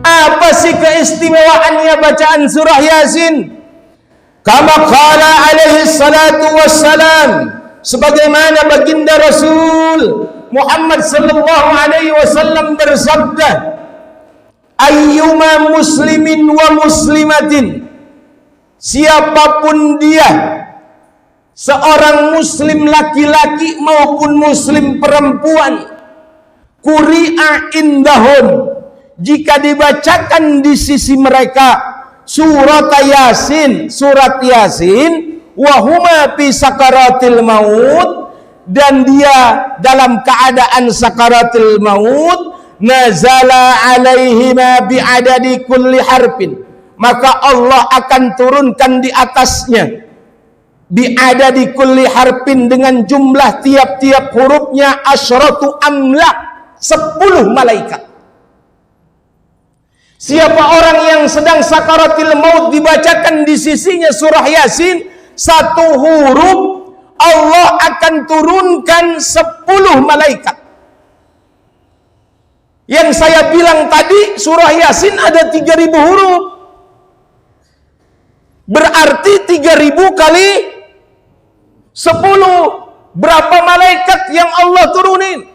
Apa sih keistimewaannya bacaan surah Yasin? Kama qala alaihi salatu wassalam, sebagaimana baginda Rasul Muhammad sallallahu alaihi wasallam bersabda, ayyuma muslimin wa muslimatin, siapapun dia, seorang muslim laki-laki maupun muslim perempuan, quri'a indahum, jika dibacakan di sisi mereka surat Yasin wa huma fi sakaratil maut, dan dia dalam keadaan sakaratil maut, nazala alaihima bi'adadi kulli harfin, maka Allah akan turunkan di atasnya bi'adadi kulli harfin, dengan jumlah tiap-tiap hurufnya asyratu amlak, 10 malaikat. Siapa orang yang sedang sakaratil maut dibacakan di sisinya surah Yasin, 1 huruf, Allah akan turunkan 10 malaikat. Yang saya bilang tadi, surah Yasin ada 3000 huruf. Berarti 3000 kali 10. Berapa malaikat yang Allah turunin?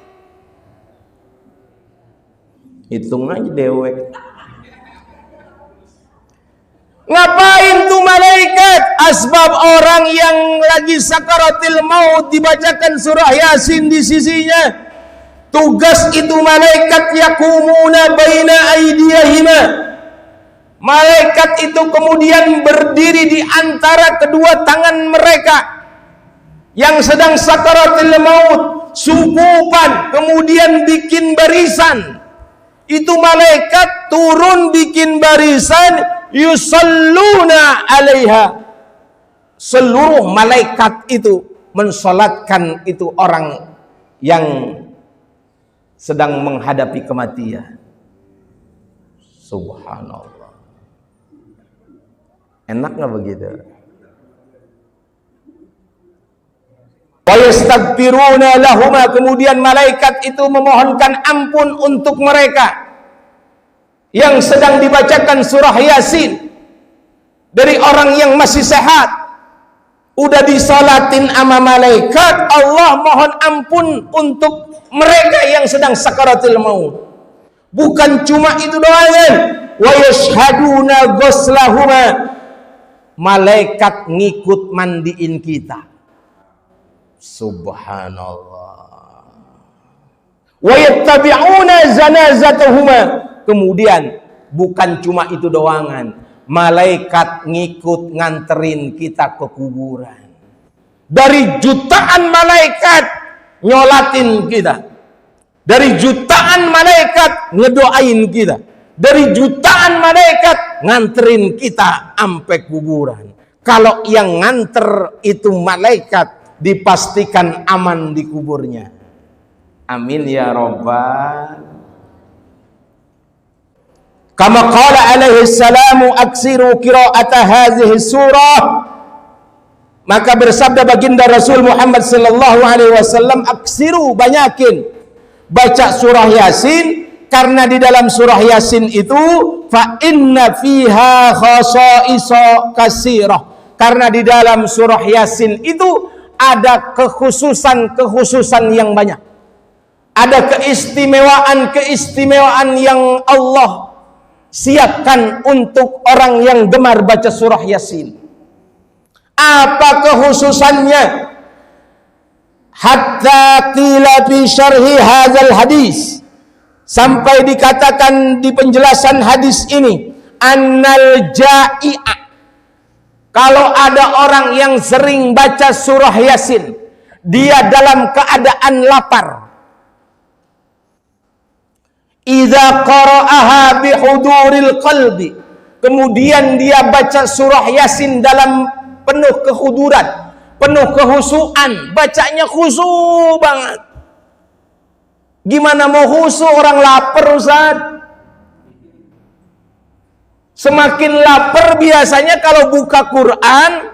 Hitung aja dewek. Ngapain tuh malaikat? Asbab orang yang lagi sakaratil maut dibacakan surah Yasin di sisinya. Tugas itu malaikat yakumuna baina aydiyahima. Malaikat itu kemudian berdiri di antara kedua tangan mereka yang sedang sakaratil maut, sufupan, kemudian bikin barisan. Itu malaikat turun bikin barisan, yusalluna alaiha. Seluruh malaikat itu mensolatkan itu orang yang sedang menghadapi kematian. Subhanallah. Enak nggak begitu? Wa yastaghfiruna lahuma, kemudian malaikat itu memohonkan ampun untuk mereka yang sedang dibacakan surah Yasin, dari orang yang masih sehat, udah disolatin sama malaikat, Allah mohon ampun untuk mereka yang sedang sakaratul maut. Bukan cuma itu doang, wa yashhaduna ghuslahuma, malaikat ngikut mandiin kita. Subhanallah. Wa yattabi'una zanazatuhuma, kemudian bukan cuma itu doangan, malaikat ngikut nganterin kita ke kuburan. Dari jutaan malaikat nyolatin kita, dari jutaan malaikat ngedoain kita, dari jutaan malaikat nganterin kita sampai kuburan. Kalau yang nganter itu malaikat, dipastikan aman di kuburnya. Amin ya rabbal. Kama qala alaihi salamu aksiru qira'ata hadhihi surah, maka bersabda baginda Rasul Muhammad sallallahu alaihi wasallam, aksiru, banyakin baca surah Yasin, karena di dalam surah Yasin itu fa inna fiha khasa'isa katsirah, karena di dalam surah Yasin itu ada kekhususan yang banyak, ada keistimewaan yang Allah siapkan untuk orang yang gemar baca surah Yasin. Apa kekhususannya? Hatta qila fi syarhi hadzal hadis, sampai dikatakan di penjelasan hadis ini, annal ja'i'a, kalau ada orang yang sering baca surah Yasin, dia dalam keadaan lapar, idza qara'aha bihuduril qalbi, kemudian dia baca surah Yasin dalam penuh kehuduran, penuh kehusuan, bacanya khusyuk banget. Gimana mau khusyuk orang lapar, Ustaz? Semakin lapar biasanya kalau buka Quran,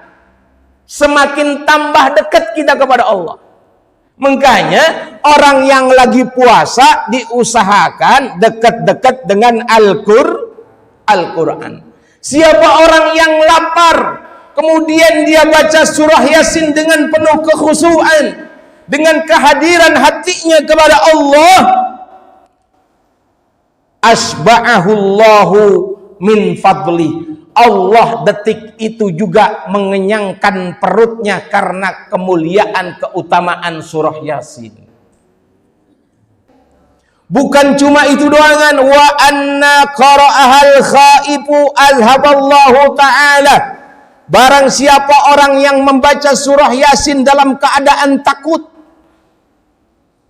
semakin tambah dekat kita kepada Allah. Makanya orang yang lagi puasa diusahakan dekat-dekat dengan Al-Quran. Siapa orang yang lapar, kemudian dia baca surah Yasin dengan penuh kekhusyuan, dengan kehadiran hatinya kepada Allah, asba'ahullahu min fadli. Allah detik itu juga mengenyangkan perutnya karena kemuliaan keutamaan surah Yasin. Bukan cuma itu doangan, wa anna qara'ahal khaifu azhaballahu ta'ala. Barang siapa orang yang membaca surah Yasin dalam keadaan takut,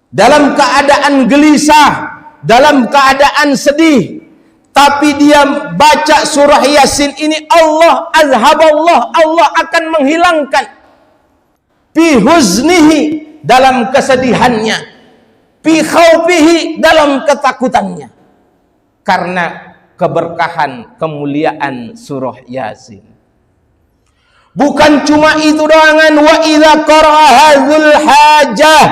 dalam keadaan gelisah, dalam keadaan sedih, tapi dia baca surah Yasin ini, Allah azhaballah, Allah akan menghilangkan fi huznihi, dalam kesedihannya, fi khaufihi, dalam ketakutannya, karena keberkahan kemuliaan surah Yasin. Bukan cuma itu doangan, wa idza qara'a hadzul hajah.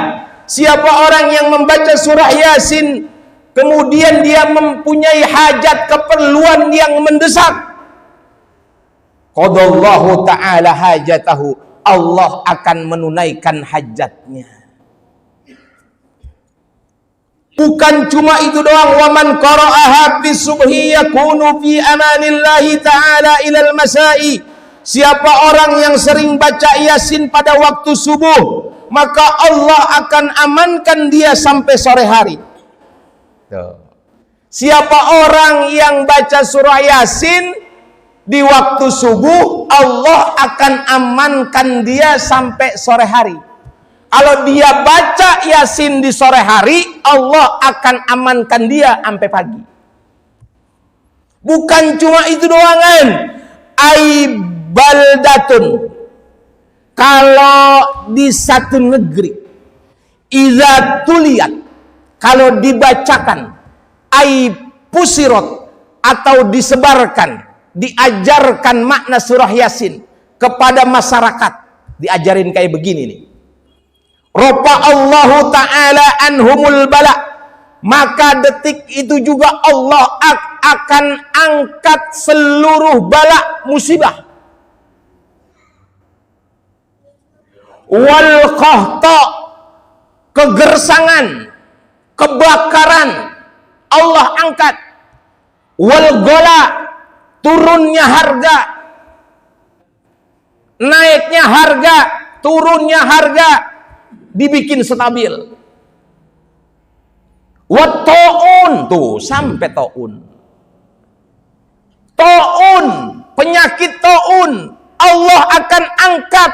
Siapa orang yang membaca surah Yasin kemudian dia mempunyai hajat, keperluan yang mendesak, qadallahu ta'ala hajatahu, Allah akan menunaikan hajatnya. Bukan cuma itu doang, waman qara'aha fi subhi yakunu fi amanillahi ta'ala ilal masai. Siapa orang yang sering baca Yasin pada waktu subuh, maka Allah akan amankan dia sampai sore hari. Siapa orang yang baca surah Yasin di waktu subuh, Allah akan amankan dia sampai sore hari. Kalau dia baca Yasin di sore hari, Allah akan amankan dia sampai pagi. Bukan cuma itu doangan, aibaldatun, kalau di satu negeri, iza tuliyat, kalau dibacakan, ai pusirot, atau disebarkan, diajarkan makna surah Yasin kepada masyarakat, diajarin kayak begini nih. Rafa Allahu ta'ala anhumul bala, maka detik itu juga Allah akan angkat seluruh bala musibah. Wal qahta, kegersangan, kebakaran, Allah angkat. Wal gola, turunnya harga, naiknya harga, turunnya harga, dibikin stabil. Wat ta'un, tuh sampai ta'un. Ta'un, penyakit ta'un, Allah akan angkat